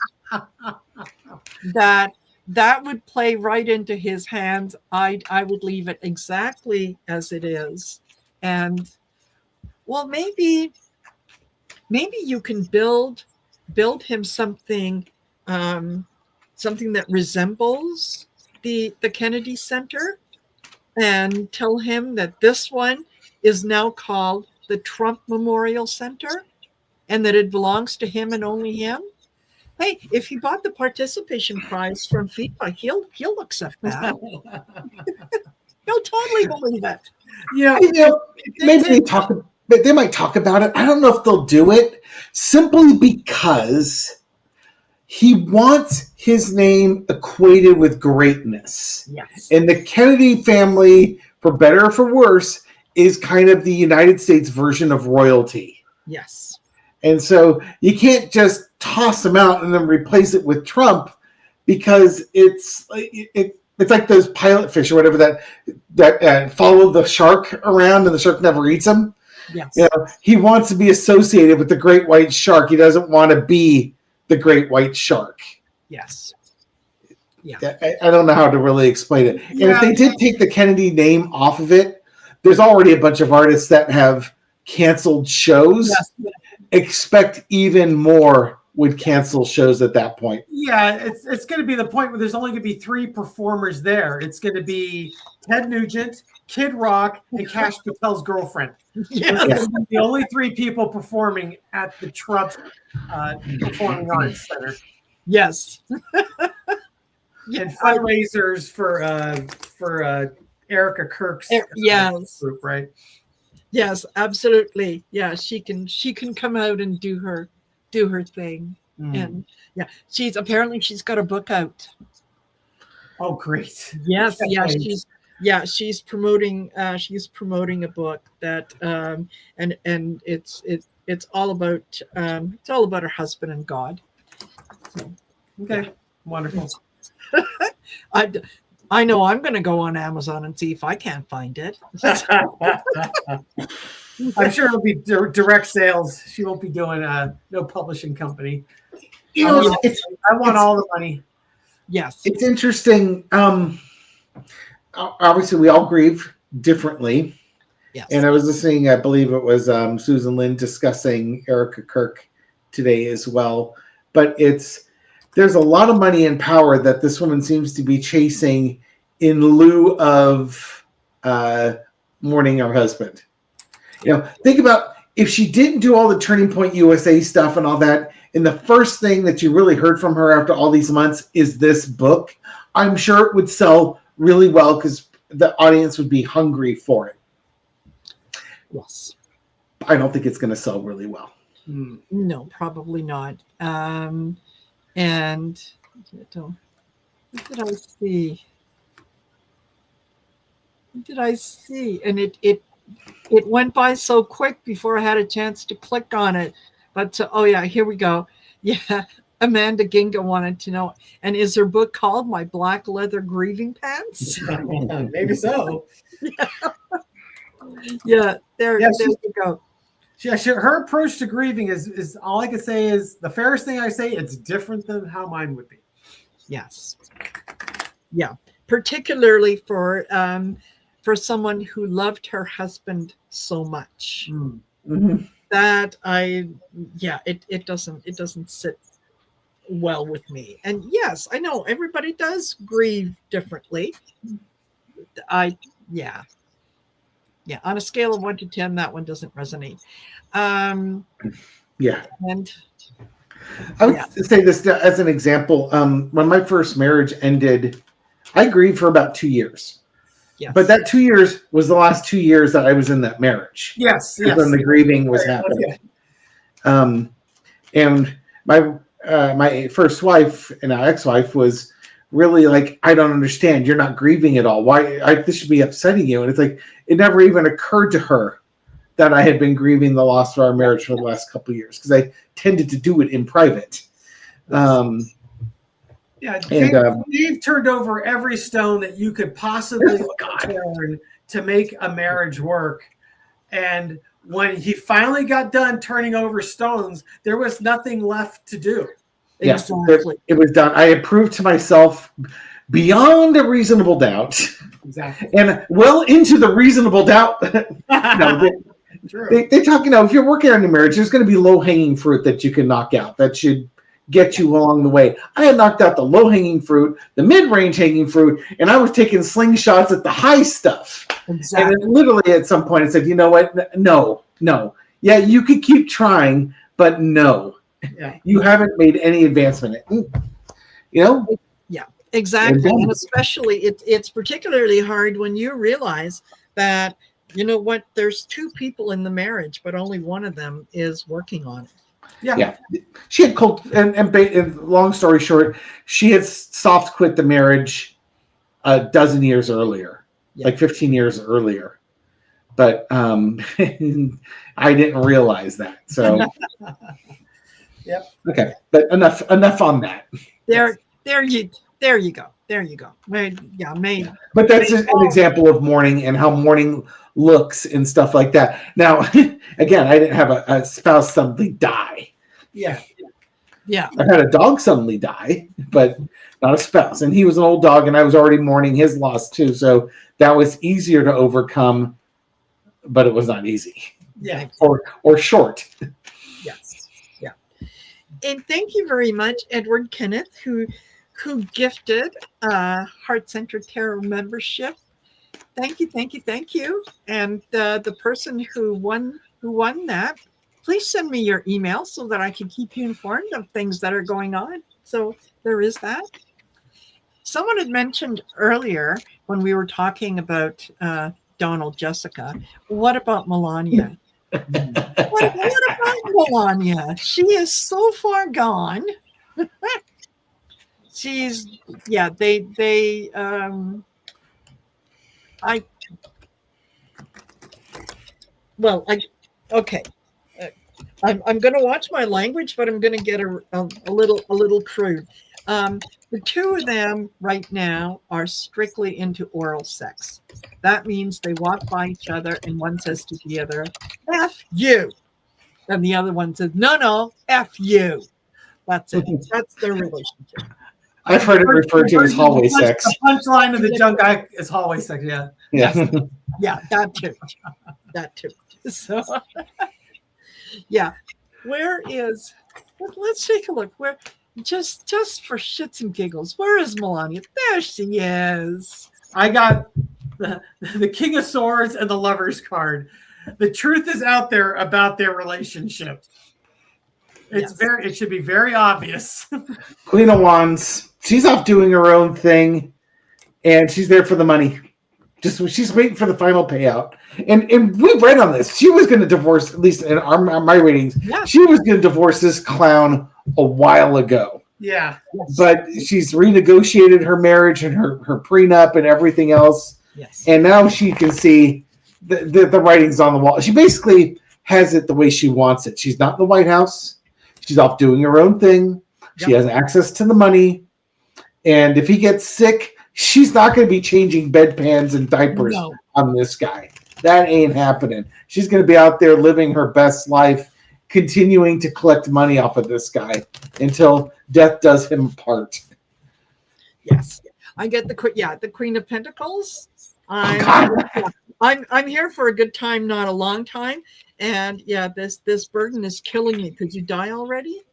That would play right into his hands. I would leave it exactly as it is. And well, maybe you can build him something that resembles the Kennedy Center, and tell him that this one is now called the Trump Memorial Center and that it belongs to him and only him. Hey, if he bought the participation prize from FIFA, he'll accept that. He'll totally believe it. Maybe they might talk about it. I don't know if they'll do it, simply because he wants his name equated with greatness. Yes. And the Kennedy family, for better or for worse, is kind of the United States version of royalty. Yes. And so you can't just toss him out and then replace it with Trump, because it's like those pilot fish or whatever that follow the shark around and the shark never eats them. Yes. He wants to be associated with the great white shark. He doesn't want to be the great white shark. Yes. Yeah. I don't know how to really explain it. And if they did take the Kennedy name off of it, there's already a bunch of artists that have canceled shows. Yes. Expect even more would cancel shows at that point. Yeah, it's going to be the point where there's only going to be 3 performers there. It's going to be Ted Nugent, Kid Rock, and Kash Patel's girlfriend. Yes. The only 3 people performing at the Trump Performing Arts Center. Yes. And fundraisers for Erica Kirk's group, right? Yes, absolutely. Yeah, she can come out and do her thing. And she's got a book out. Oh, great. Yes, she's promoting a book that and it's all about her husband and God. So, okay. Wonderful. I know I'm going to go on Amazon and see if I can't find it. I'm sure it'll be direct sales. She won't be doing no publishing company. I want all the money. Yes. It's interesting. Obviously, we all grieve differently. Yes. And I was listening, I believe it was Susan Lynn discussing Erica Kirk today as well. But there's a lot of money and power that this woman seems to be chasing in lieu of mourning her husband. Think about if she didn't do all the Turning Point USA stuff and all that, and the first thing that you really heard from her after all these months is this book, I'm sure it would sell really well because the audience would be hungry for it. Yes. I don't think it's going to sell really well. No, probably not. And what did I see? And it went by so quick before I had a chance to click on it. But here we go. Yeah, Amanda Ginga wanted to know. And is her book called My Black Leather Grieving Pants? Maybe so. Yeah, there you go. Yeah, her approach to grieving is all I can say is the fairest thing I say. It's different than how mine would be. Yes. Yeah, particularly for someone who loved her husband so much. Mm-hmm. That it doesn't sit well with me. And yes, I know everybody does grieve differently. On a scale of 1 to 10, that one doesn't resonate. And I would say this as an example. When my first marriage ended, I grieved for about 2 years. Yes. But that 2 years was the last 2 years that I was in that marriage. Yes. When the grieving was happening. And my first wife and now ex-wife was really like, I don't understand. You're not grieving at all. This should be upsetting you. And it's like, it never even occurred to her that I had been grieving the loss of our marriage for the last couple of years because I tended to do it in private. Dave turned over every stone that you could possibly turn to make a marriage work. And when he finally got done turning over stones, there was nothing left to do. Yeah, exactly. It was done. I had proved to myself beyond a reasonable doubt, exactly, and well into the reasonable doubt. They talk. If you're working on your marriage, there's going to be low-hanging fruit that you can knock out. That should get you along the way. I had knocked out the low-hanging fruit, the mid-range hanging fruit, and I was taking slingshots at the high stuff. Exactly. And then literally at some point I said, you know what? No. Yeah, you could keep trying, but no. Yeah. You haven't made any advancement. Yeah, exactly. And especially it's particularly hard when you realize that, you know what, there's two people in the marriage, but only one of them is working on it. Yeah. She had and long story short, she had soft quit the marriage a dozen years earlier, like 15 years earlier. But I didn't realize that. So yep. Okay. But enough on that. There you go. But that's an example of mourning and how mourning looks and stuff like that. Now, again, I didn't have a spouse suddenly die. Yeah. I had a dog suddenly die, but not a spouse. And he was an old dog, and I was already mourning his loss too. So that was easier to overcome, but it was not easy. Yeah. Or short. Yes. Yeah. And thank you very much, Edward Kenneth, who gifted Heart Centered Tarot membership. Thank you. And the person who won that, please send me your email so that I can keep you informed of things that are going on. So there is that. Someone had mentioned earlier when we were talking about Donald Jessica, what about Melania? What about Melania? She is so far gone. Okay. I'm going to watch my language, but I'm going to get a little crude. The two of them right now are strictly into oral sex. That means they walk by each other and one says to the other, F you. And the other one says, no, F you. That's it. That's their relationship. I've heard it referred to as hallway sex. The punchline of the junk guy is hallway sex, yeah. Yeah, that too. So, yeah. Let's take a look. Where, just for shits and giggles, where is Melania? There she is. I got the King of Swords and the Lover's card. The truth is out there about their relationship. It should be very obvious. Queen of Wands. She's off doing her own thing, and she's there for the money. She's waiting for the final payout. And we read on this. She was going to divorce, at least in my ratings. Yeah. She was going to divorce this clown a while ago. Yeah. But she's renegotiated her marriage and her prenup and everything else. Yes. And now she can see the writings on the wall. She basically has it the way she wants it. She's not in the White House. She's off doing her own thing. She has access to the money. And if he gets sick, she's not going to be changing bedpans and diapers on this guy. That ain't happening. She's going to be out there living her best life, continuing to collect money off of this guy until death does him part. Yes. I get the Queen of Pentacles. I'm here for a good time, not a long time. And this burden is killing me. Could you die already?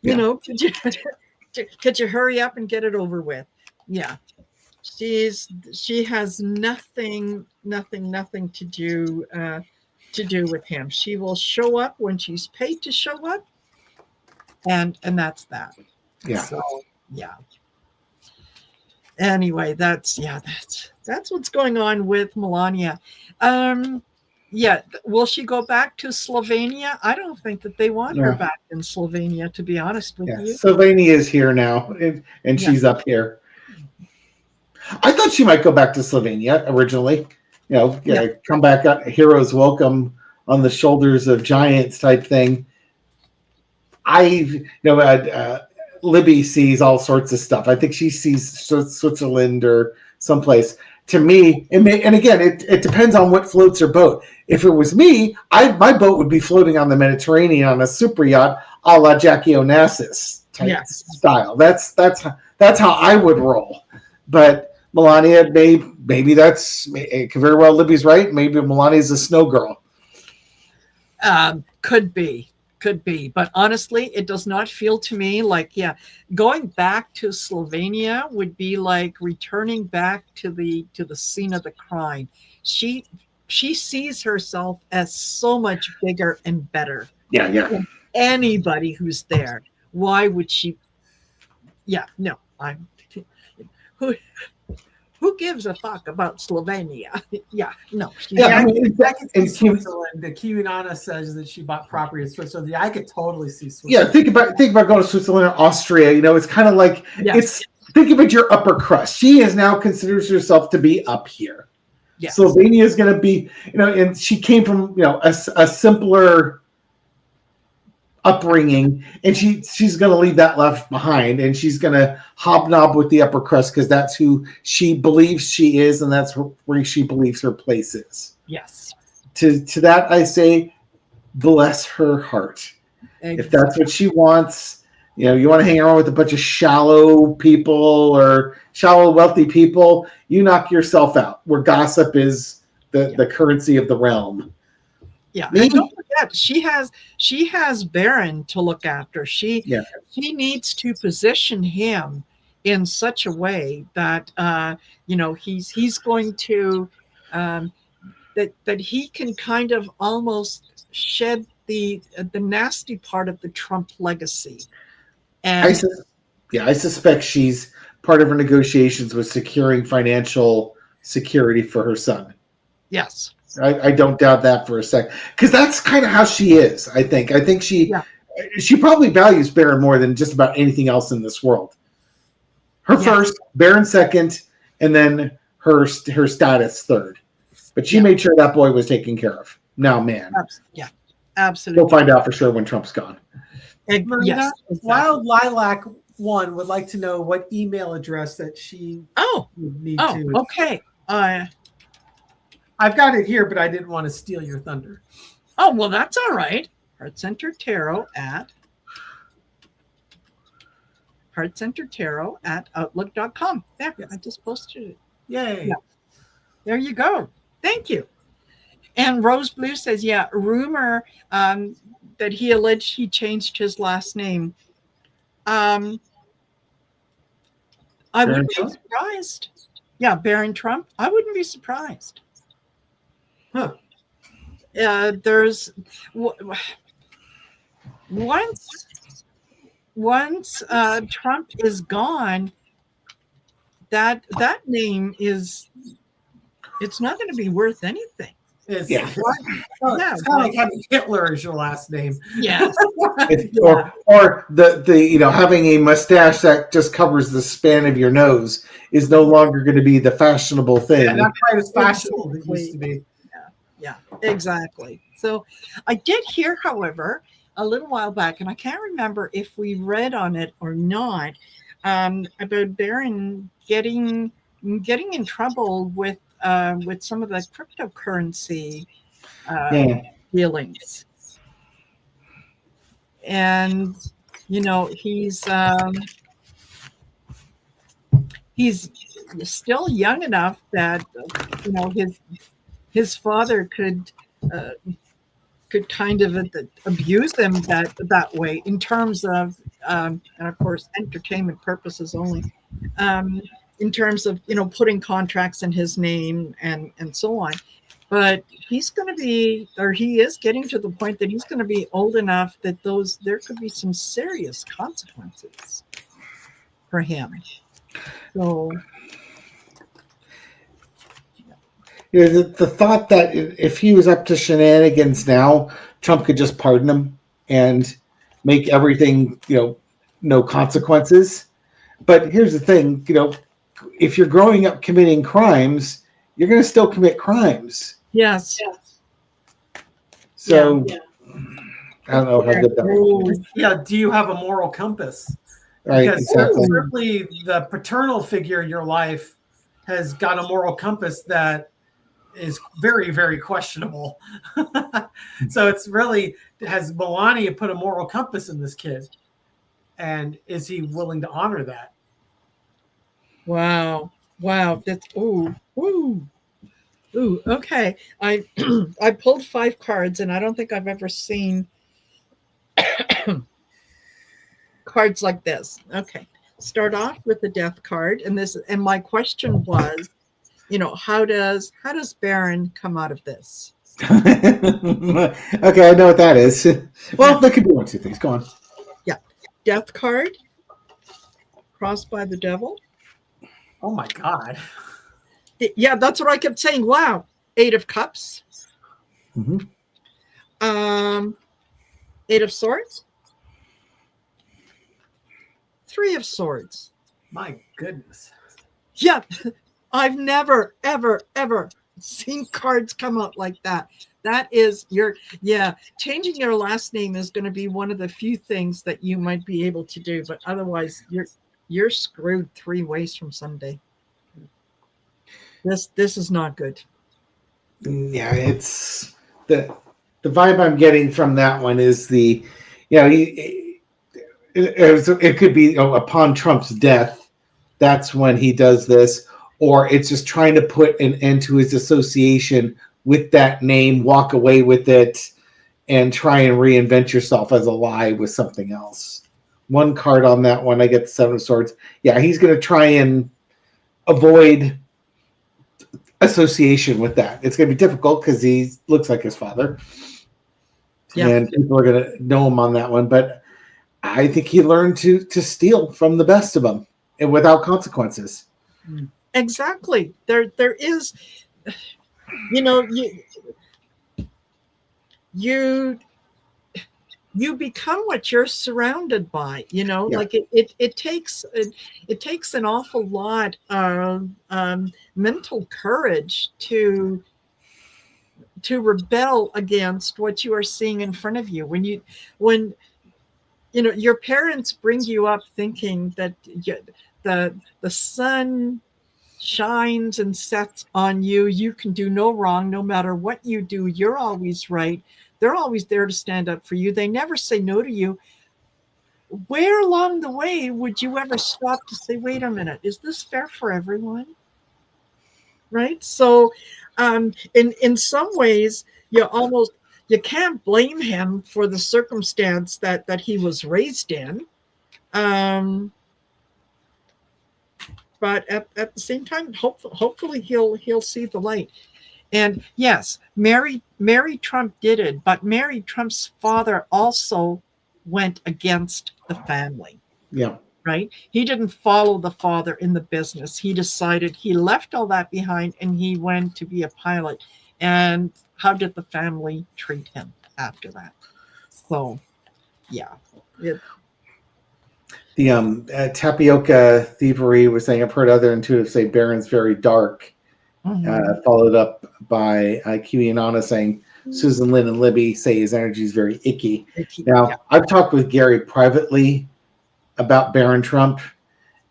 Could you hurry up and get it over with? Yeah. She has nothing to do with him. She will show up when she's paid to show up. And that's that. Yeah. So, yeah. Anyway, that's what's going on with Melania. Yeah, will she go back to Slovenia? I don't think that they want her No. back in Slovenia, to be honest with Yeah, you. Sylvania is here now, and Yeah, she's up here. I thought she might go back to Slovenia originally. yeah, Come back, heroes welcome on the shoulders of giants type thing. Libby sees all sorts of stuff. I think she sees Switzerland or someplace. To me, and again, it depends on what floats her boat. If it was me, my boat would be floating on the Mediterranean on a super yacht, a la Jackie Onassis type yes. style. That's how I would roll. But Melania, maybe it could very well. Libby's right. Maybe Melania's a snow girl. Could be, but honestly, it does not feel to me like, yeah, going back to Slovenia would be like returning back to the scene of the crime. She she sees herself as so much bigger and better Yeah, yeah. than anybody who's there. Why would she? Yeah, no, I'm who who gives a fuck about Slovenia? Yeah, no, she's Yeah, Yeah, I I mean, can, I can see and Switzerland. The Kiwiana says that she bought property in Switzerland. Yeah, I could totally see Switzerland. yeah, think about going to Switzerland or Austria. It's kind of like yes, think of it your upper crust. She is now considers herself to be up here. yes, Slovenia is going to be, and she came from a simpler upbringing, and she's going to leave that left behind, and she's going to hobnob with the upper crust because that's who she believes she is, and that's where she believes her place is. yes. To that I say, bless her heart. If Exactly. that's what she wants, you want to hang around with a bunch of shallow people or shallow wealthy people, you knock yourself out. Where gossip is the currency of the realm. Yeah, Me, and don't forget, she has Baron to look after. yeah, She needs to position him in such a way that he's going to um, that he can kind of almost shed the nasty part of the Trump legacy. I And sus- yeah, I suspect she's part of her negotiations with securing financial security for her son. yes, I don't doubt that for a second, because that's kind of how she is. I think yeah, she probably values Baron more than just about anything else in this world. Her yes, first, Baron second, and then her status third. But she yeah, made sure that boy was taken care of. Now, man, yeah, we'll absolutely. find out for sure when Trump's gone. Marina, Yes, exactly. Wild Lilac One would like to know what email address that she Oh, would need to. okay. I've got it here, but I didn't want to steal your thunder. Oh, well, that's all right. heartcentertarot@outlook.com. There, Yes. I just posted it. Yay. Yeah. There you go. Thank you. And Rose Blue says, yeah, rumor that he alleged he changed his last name. I Baron wouldn't be Trump? surprised. Yeah, Baron Trump. I wouldn't be surprised. Huh. There's once Trump is gone, that name it's not going to be worth anything. It's, Yeah. Yeah, it's kind of like having Hitler as your last name. yes, Or the having a mustache that just covers the span of your nose is no longer going to be the fashionable thing. Yeah, not quite as fashionable as it used to be. yeah, exactly. So I did hear, however, a little while back, and I can't remember if we read on it or not, about Barron getting in trouble with some of the cryptocurrency Yeah. dealings, and he's still young enough that his father could kind of abuse them that way in terms of and of course entertainment purposes only, in terms of putting contracts in his name and so on. But he's going to be, or he is getting to the point that he's going to be old enough that there could be some serious consequences for him. So The thought that if he was up to shenanigans now, Trump could just pardon him and make everything, no consequences. But here's the thing, if you're growing up committing crimes, you're going to still commit crimes. Yes. So I don't know how good that is. Yeah, do you have a moral compass? Right, Because exactly. certainly the paternal figure in your life has got a moral compass that is very, very questionable. So it's really, has Melania put a moral compass in this kid? And is he willing to honor that? Wow. That's okay. I I pulled 5 cards, and I don't think I've ever seen cards like this. Okay. Start off with the death card, and my question was, how does Baron come out of this? Okay, I know what that is. Well, that could be 1, 2 things. Go on. Yeah. Death card, crossed by the devil. Oh my God. Yeah, that's what I kept saying. Wow. 8 of Cups. Mm-hmm. 8 of Swords. 3 of Swords. My goodness. Yeah, I've never, ever, ever seen cards come out like that. That is changing your last name is going to be one of the few things that you might be able to do, but otherwise you're screwed 3 ways from Sunday. This is not good. Yeah, it's the vibe I'm getting from that one is it could be upon Trump's death, that's when he does this, or it's just trying to put an end to his association with that name, walk away with it, and try and reinvent yourself as a lie with something else. 1 card on that one, I get the 7 of Swords. Yeah, he's going to try and avoid association with that. It's going to be difficult because he looks like his father. Yeah. And people are going to know him on that one. But I think he learned to steal from the best of them and without consequences. Exactly. There is, you become what you're surrounded by, like it takes an awful lot of mental courage to rebel against what you are seeing in front of you. When your parents bring you up thinking that the sun shines and sets on you, you can do no wrong. No matter what you do, you're always right. They're always there to stand up for you. They never say no to you. Where along the way would you ever stop to say, wait a minute, is this fair for everyone? Right? So in some ways, you can't blame him for the circumstance that he was raised in. But at the same time, hopefully he'll see the light. And yes, Mary Trump did it, but Mary Trump's father also went against the family. Yeah. Right? He didn't follow the father in the business. He decided, he left all that behind and he went to be a pilot. And how did the family treat him after that? So, yeah. The tapioca thievery was saying, I've heard other intuitives say Baron's very dark. Followed up by Kiwi and Anna saying Susan, Lynn, and Libby say his energy is very icky. Now, I've talked with Gary privately about Baron Trump,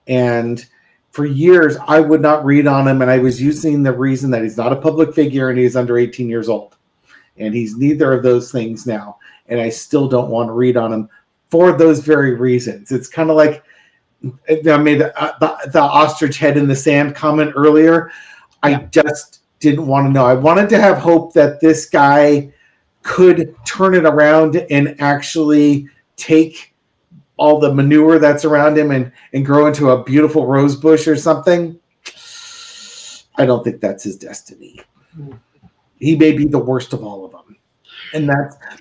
and for years I would not read on him, and I was using the reason that he's not a public figure and he's under 18 years old. And he's neither of those things now, and I still don't want to read on him for those very reasons. It's kind of like I made the ostrich head in the sand comment earlier. I just didn't want to know. I wanted to have hope that this guy could turn it around and actually take all the manure that's around him and grow into a beautiful rose bush or something. I don't think that's his destiny. He may be the worst of all of them. And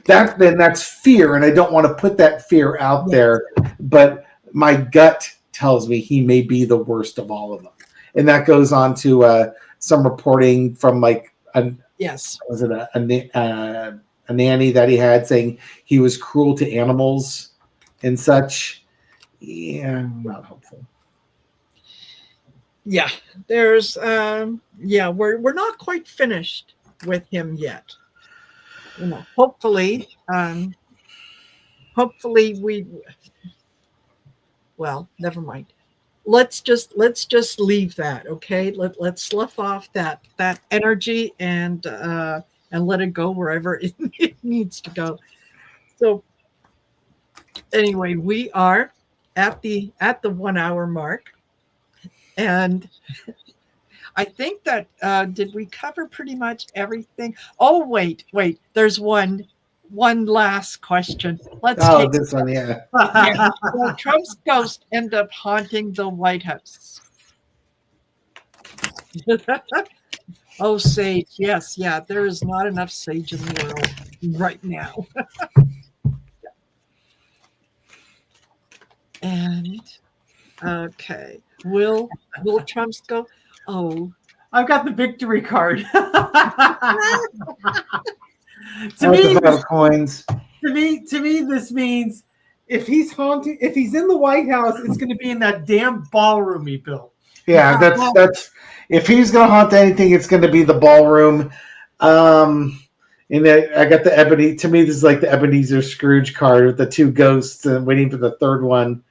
that's fear. And I don't want to put that fear out there, but my gut tells me he may be the worst of all of them. And that goes on to some reporting from like Yes. was it a nanny that he had saying he was cruel to animals and such. Yeah, I'm not hopeful. Yeah, there's we're not quite finished with him yet. Hopefully we, well, never mind. Let's just leave that, okay? Let's slough off that energy and let it go wherever it needs to go. So anyway, we are at the 1 hour mark, and I think that did we cover pretty much everything? Oh, wait. There's one last question. Let's take This one, yeah. yeah. Will Trump's ghost end up haunting the White House? Oh, sage. Yes, yeah. There is not enough sage in the world right now. And okay. Will Trump's go? Oh, I've got the victory card. To me, coins. To me, this means if he's in the White House, it's going to be in that damn ballroom he built. Yeah, that's if he's going to haunt anything, it's going to be the ballroom. And I got the Ebony. To me, this is like the Ebenezer Scrooge card with the two ghosts and waiting for the third one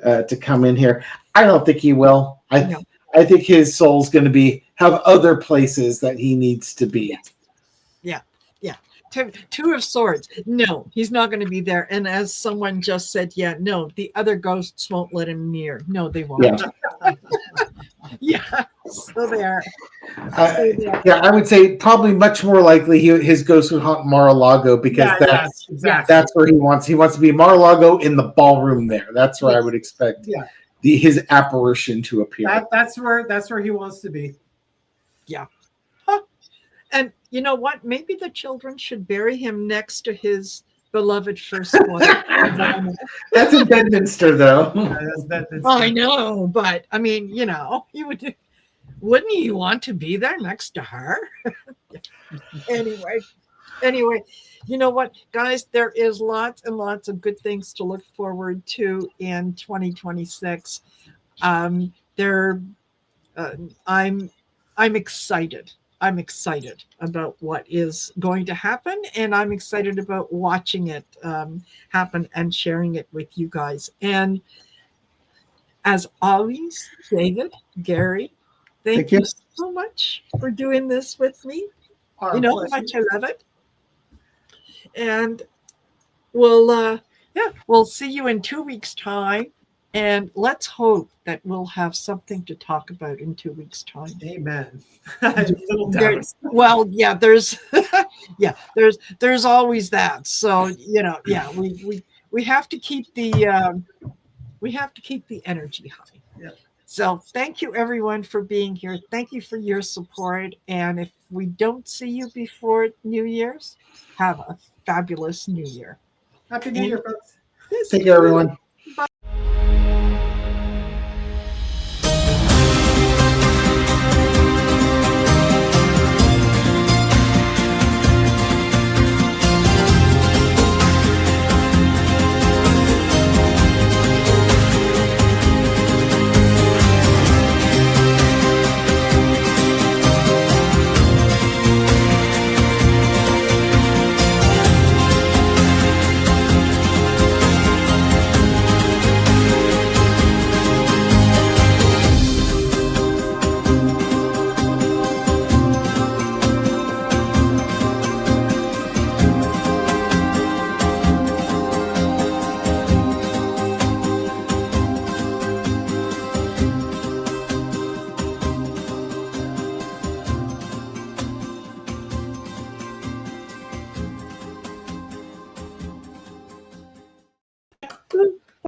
to come in here. I don't think he will. I think his soul's going to have other places that he needs to be. Yeah. Two of Swords. No, he's not going to be there. And as someone just said, no, the other ghosts won't let him near. No, they won't. Yeah. So they are. I would say probably much more likely his ghost would haunt Mar-a-Lago because that's where he wants. He wants to be Mar-a-Lago in the ballroom there. That's where I would expect his apparition to appear. That's where he wants to be. Yeah. Huh. And you know what? Maybe the children should bury him next to his beloved first wife. That's in Bedminster, though. I know, but I mean, wouldn't you want to be there next to her? Anyway, you know what, guys? There is lots and lots of good things to look forward to in 2026. I'm excited. I'm excited about what is going to happen, and I'm excited about watching it happen and sharing it with you guys. And as always, David, Gary, thank you so much for doing this with me. You know how much I love it. And we'll see you in 2 weeks' time. And let's hope that we'll have something to talk about in 2 weeks' time. Amen. There's always that. So we have to keep the energy high. Yeah. So thank you everyone for being here. Thank you for your support. And if we don't see you before New Year's, have a fabulous New Year. Happy New Year, folks. Thank you, everyone.